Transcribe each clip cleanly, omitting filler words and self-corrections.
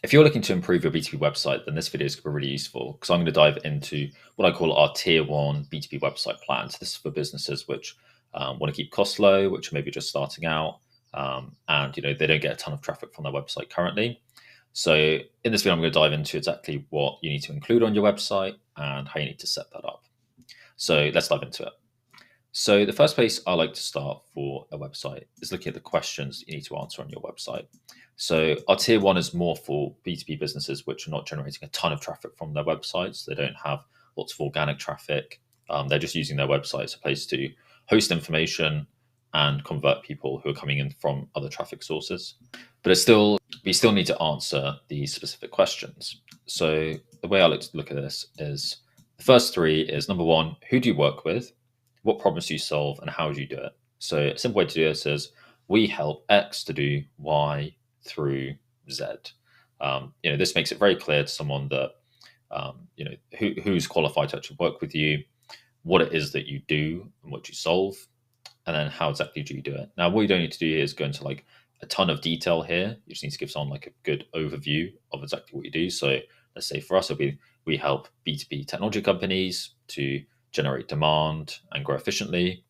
If you're looking to improve your B2B website, then this video is going to be really useful because I'm going to dive into what I call our tier one B2B website plans. This is for businesses which want to keep costs low, which are maybe just starting out, and they don't get a ton of traffic from their website currently. So in this video, I'm going to dive into exactly what you need to include on your website and how you need to set that up. So let's dive into it. So the first place I like to start for a website is looking at the questions you need to answer on your website. So our tier one is more for B2B businesses which are not generating a ton of traffic from their websites. They don't have lots of organic traffic. They're just using their website as a place to host information and convert people who are coming in from other traffic sources. But we still need to answer these specific questions. So the way I like to look at this is the first three is number one, who do you work with? What problems do you solve and how do you do it? So a simple way to do this is we help X to do Y through Z. This makes it very clear to someone that who's qualified to actually work with you, what it is that you do and what you solve, and then how exactly do you do it. Now, what you don't need to do is go into like a ton of detail here. You just need to give someone like a good overview of exactly what you do. So let's say for us, we help B2B technology companies to generate demand and grow efficiently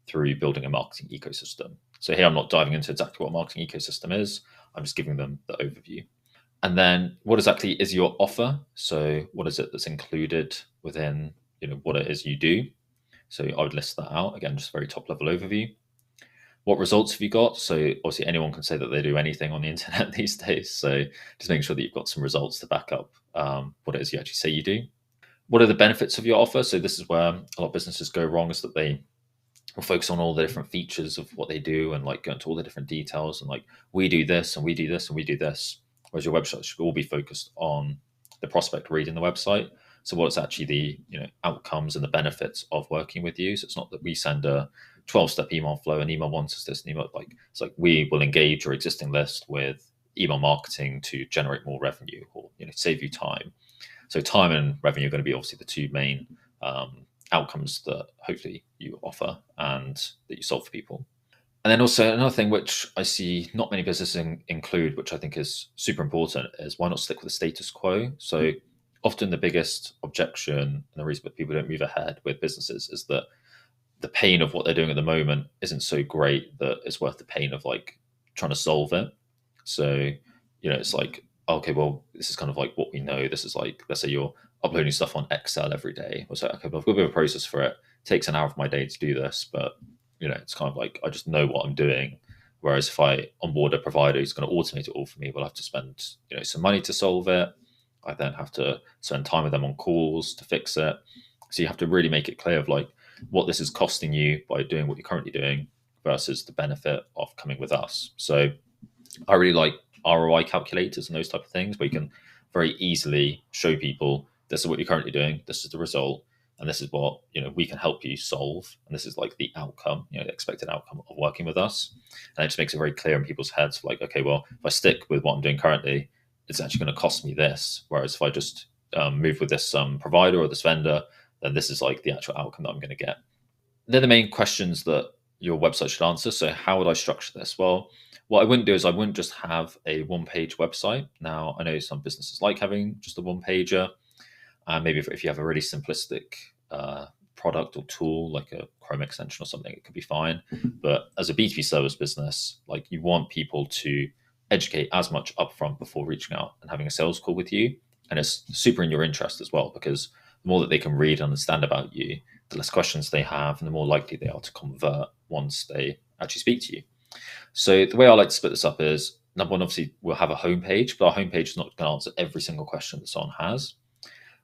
through building a marketing ecosystem. So here I'm not diving into exactly what a marketing ecosystem is. I'm just giving them the overview. And then what exactly is your offer? So what is it that's included within what it is you do? So I would list that out. Again, just a very top level overview. What results have you got? So obviously anyone can say that they do anything on the internet these days. So just making sure that you've got some results to back up what it is you actually say you do. What are the benefits of your offer? So this is where a lot of businesses go wrong, is that they will focus on all the different features of what they do and like go into all the different details and like we do this and we do this and we do this. Whereas your website should all be focused on the prospect reading the website. So what's actually the outcomes and the benefits of working with you. So it's not that we send a 12-step email flow and email one says this and email it's like we will engage your existing list with email marketing to generate more revenue or save you time. So time and revenue are going to be obviously the two main outcomes that hopefully you offer and that you solve for people. And then also another thing which I see not many businesses include, which I think is super important, is why not stick with the status quo? So often the biggest objection and the reason that people don't move ahead with businesses is that the pain of what they're doing at the moment isn't so great that it's worth the pain of like trying to solve it. So, it's like, okay, well, this is kind of like what we know. This is like, let's say you're uploading stuff on Excel every day. It's like, okay, well, I've got a bit of a process for it. It takes an hour of my day to do this, but it's kind of like I just know what I'm doing. Whereas if I onboard a provider who's going to automate it all for me, we'll have to spend some money to solve it. I then have to spend time with them on calls to fix it. So you have to really make it clear of like what this is costing you by doing what you're currently doing versus the benefit of coming with us. So I really like ROI calculators and those type of things where you can very easily show people this is what you're currently doing, this is the result, and this is what we can help you solve, and this is like the outcome, the expected outcome of working with us. And it just makes it very clear in people's heads, like, okay, well, if I stick with what I'm doing currently, it's actually going to cost me this. Whereas if I just move with this provider or this vendor, then this is like the actual outcome that I'm going to get. They're the main questions that your website should answer. So how would I structure this? Well, what I wouldn't do is I wouldn't just have a one-page website. Now, I know some businesses like having just a one-pager. Maybe if you have a really simplistic product or tool, like a Chrome extension or something, it could be fine. But as a B2B service business, like you want people to educate as much upfront before reaching out and having a sales call with you. And it's super in your interest as well, because the more that they can read and understand about you, the less questions they have and the more likely they are to convert once they actually speak to you. So the way I like to split this up is, number one, obviously we'll have a homepage, but our homepage is not going to answer every single question that someone has.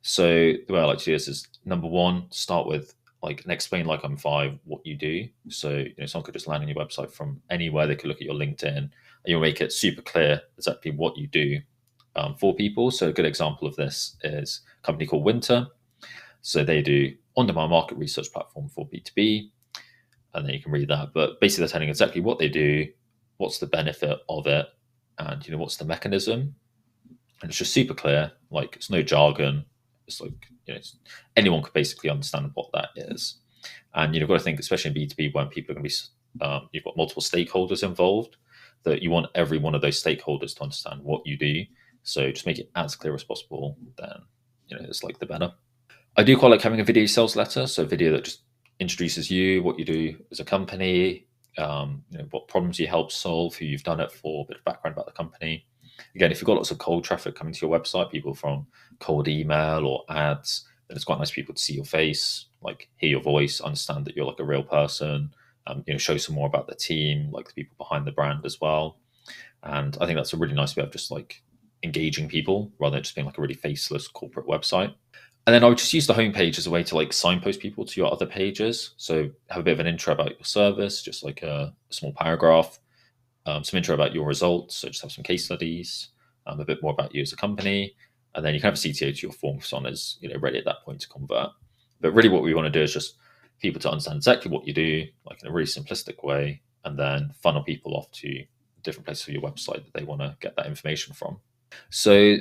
So the way I like to do this is, number one, start with like and explain like I'm five what you do. So someone could just land on your website from anywhere. They could look at your LinkedIn and you'll make it super clear exactly what you do for people. So a good example of this is a company called Winter. So they do on-demand market research platform for B2B. And then you can read that. But basically they're telling exactly what they do, what's the benefit of it, and what's the mechanism. And it's just super clear, like it's no jargon. It's like anyone could basically understand what that is. And you've got to think, especially in B2B, when people are going to be, you've got multiple stakeholders involved, that you want every one of those stakeholders to understand what you do. So just make it as clear as possible. Then it's like the better. I do quite like having a video sales letter, so a video that just introduces you, what you do as a company, what problems you help solve, who you've done it for, a bit of background about the company. Again, if you've got lots of cold traffic coming to your website, people from cold email or ads, then it's quite nice for people to see your face, like hear your voice, understand that you're like a real person. Show some more about the team, like the people behind the brand as well. And I think that's a really nice way of just like engaging people rather than just being like a really faceless corporate website. And then I would just use the homepage as a way to like signpost people to your other pages. So have a bit of an intro about your service, just like a small paragraph, some intro about your results. So just have some case studies, a bit more about you as a company. And then you can have a CTO to your form personas, ready at that point to convert. But really what we want to do is just people to understand exactly what you do, like in a really simplistic way, and then funnel people off to different places of your website that they want to get that information from. So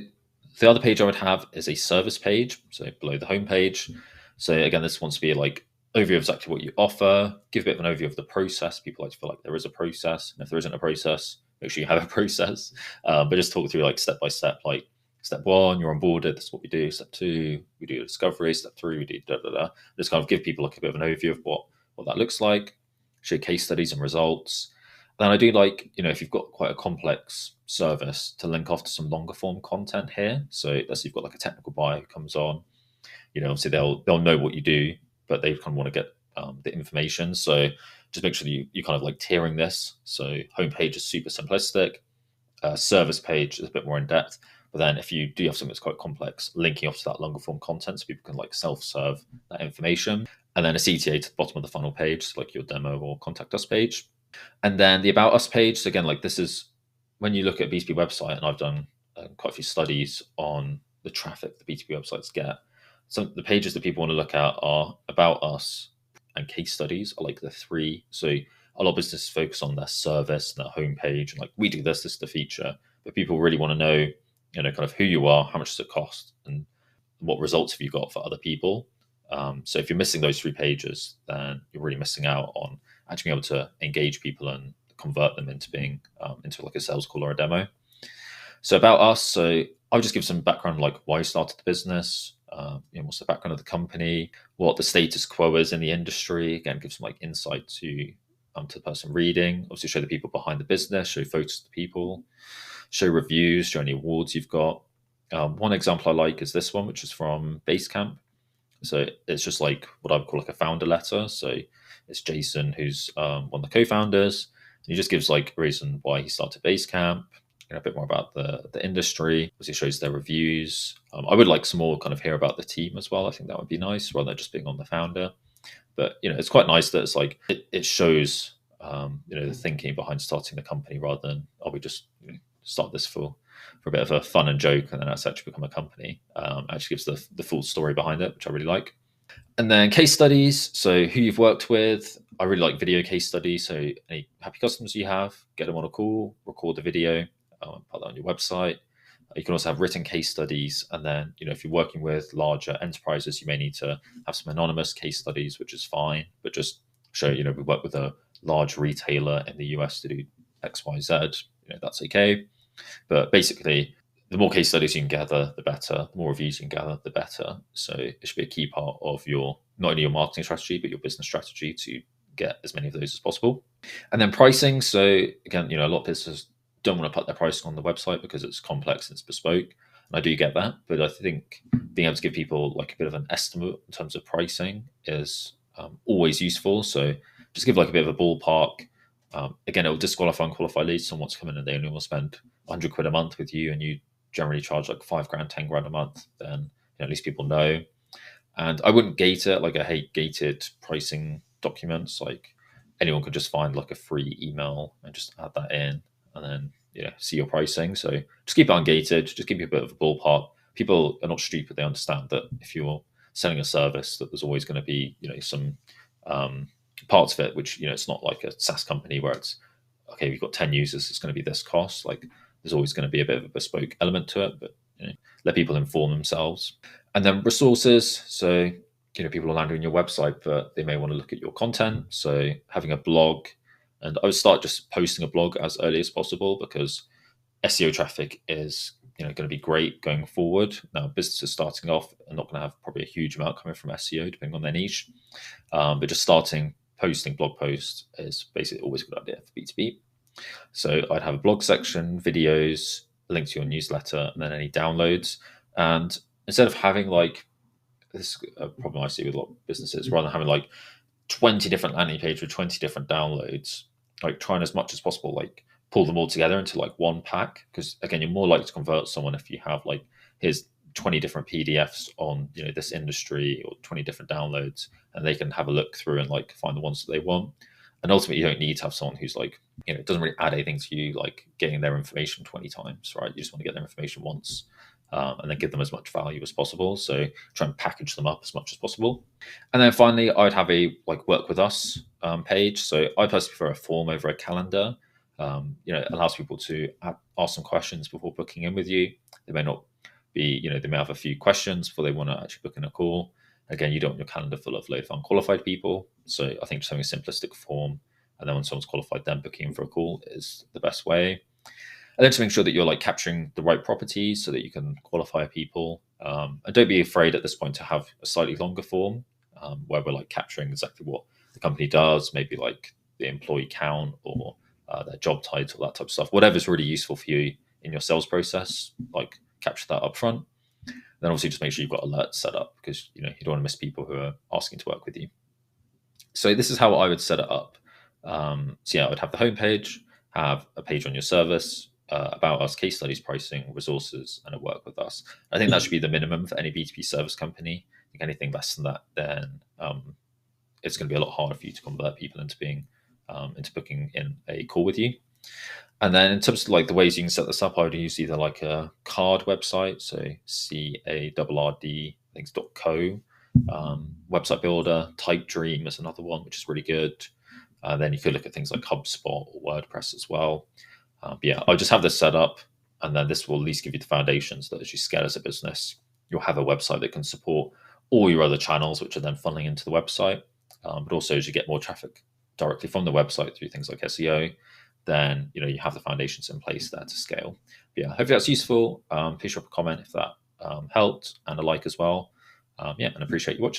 the other page I would have is a service page, so below the homepage. So again, this wants to be like overview of exactly what you offer, give a bit of an overview of the process. People like to feel like there is a process, and if there isn't a process, make sure you have a process. But just talk through like step by step, like step one, you're onboarded, this is what we do. Step two, we do a discovery. Step three, we do da da da. Just kind of give people like a bit of an overview of what that looks like, show case studies and results. Then I do like, if you've got quite a complex service, to link off to some longer form content here. So let's say you've got like a technical buyer who comes on, obviously they'll know what you do, but they kind of want to get the information. So just make sure that you kind of like tiering this. So homepage is super simplistic, service page is a bit more in depth. But then if you do have something that's quite complex, linking off to that longer form content so people can like self-serve that information. And then a CTA to the bottom of the funnel page, so like your demo or contact us page. And then the About Us page. So again, like this is when you look at B2B website, and I've done quite a few studies on the traffic the B2B websites get. So the pages that people want to look at are About Us and case studies are like the three. So a lot of businesses focus on their service and their homepage, and like we do this is the feature. But people really want to know, kind of who you are, how much does it cost, and what results have you got for other people. So if you're missing those three pages, then you're really missing out on actually being able to engage people and convert them into being into like a sales call or a demo. So About Us, so I'll just give some background, like why you started the business, what's the background of the company, what the status quo is in the industry. Again, give some like insight to the person reading. Obviously, show the people behind the business, show photos of the people, show reviews, show any awards you've got. One example I like is this one, which is from Basecamp. So it's just like what I would call like a founder letter. So it's Jason, who's one of the co-founders. And he just gives like a reason why he started Basecamp, a bit more about the industry, as he shows their reviews. I would like some more kind of hear about the team as well. I think that would be nice rather than just being on the founder. But it's quite nice that it's like it shows the thinking behind starting the company rather than we just start this for a bit of a fun and joke, and then that's actually become a company. Actually gives the full story behind it, which I really like. And then case studies, so who you've worked with. I really like video case studies. So any happy customers you have, get them on a call, record the video, put that on your website. You can also have written case studies. And then, if you're working with larger enterprises, you may need to have some anonymous case studies, which is fine, but just show, we work with a large retailer in the US to do X, Y, Z, that's okay. But basically, the more case studies you can gather, the better. The more reviews you can gather, the better. So it should be a key part of your, not only your marketing strategy, but your business strategy to get as many of those as possible. And then pricing. So again, a lot of businesses don't want to put their pricing on the website because it's complex and it's bespoke. And I do get that. But I think being able to give people like a bit of an estimate in terms of pricing is always useful. So just give like a bit of a ballpark. Again, it will disqualify unqualified leads. Someone wants to come in and they only want to spend 100 quid a month with you, and you generally charge like 5 grand, 10 grand a month, then at least people know. And I wouldn't gate it. Like I hate gated pricing documents. Like anyone could just find like a free email and just add that in and then see your pricing. So just keep it ungated, just give you a bit of a ballpark. People are not stupid. They understand that if you're selling a service, that there's always going to be some parts of it, which it's not like a SaaS company where it's okay, we've got 10 users, it's going to be this cost. Like there's always going to be a bit of a bespoke element to it, but let people inform themselves. And then resources. So people are landing on your website, but they may want to look at your content. So having a blog, and I would start just posting a blog as early as possible because SEO traffic is going to be great going forward. Now, businesses starting off are not going to have probably a huge amount coming from SEO, depending on their niche. But just starting posting blog posts is basically always a good idea for B2B. So I'd have a blog section, videos, a link to your newsletter, and then any downloads. And instead of having like, this is a problem I see with a lot of businesses, rather than having like 20 different landing pages with 20 different downloads, like trying as much as possible, like pull them all together into like one pack. Because again, you're more likely to convert someone if you have like, here's 20 different PDFs on, this industry, or 20 different downloads, and they can have a look through and like find the ones that they want. And ultimately, you don't need to have someone who's like, it doesn't really add anything to you, like getting their information 20 times, right? You just want to get their information once, and then give them as much value as possible. So try and package them up as much as possible. And then finally, I'd have a like work with us page. So I personally prefer a form over a calendar. It allows people to ask some questions before booking in with you. They may not be, they may have a few questions before they want to actually book in a call. Again, you don't want your calendar full of load of unqualified people. So I think just having a simplistic form, and then when someone's qualified, then booking in for a call is the best way. And then to make sure that you're like capturing the right properties so that you can qualify people. And don't be afraid at this point to have a slightly longer form where we're like capturing exactly what the company does, maybe like the employee count or their job title, that type of stuff. Whatever's really useful for you in your sales process, like capture that up front. Then obviously just make sure you've got alerts set up, because you don't want to miss people who are asking to work with you. So this is how I would set it up. So yeah, I would have the homepage, have a page on your service, about us, case studies, pricing, resources, and a work with us. I think that should be the minimum for any B2B service company. I think anything less than that, then it's going to be a lot harder for you to convert people into booking in a call with you. And then in terms of like the ways you can set this up, I would use either like a card website, so CARRD, I think it's .co, website builder. Type Dream is another one, which is really good. Then you could look at things like HubSpot or WordPress as well. But yeah, I'll just have this set up, and then this will at least give you the foundations that as you scale as a business, you'll have a website that can support all your other channels, which are then funneling into the website. But also as you get more traffic directly from the website through things like SEO, then you have the foundations in place there to scale. But yeah, hopefully that's useful. Please drop a comment if that helped, and a like as well. And appreciate you watching.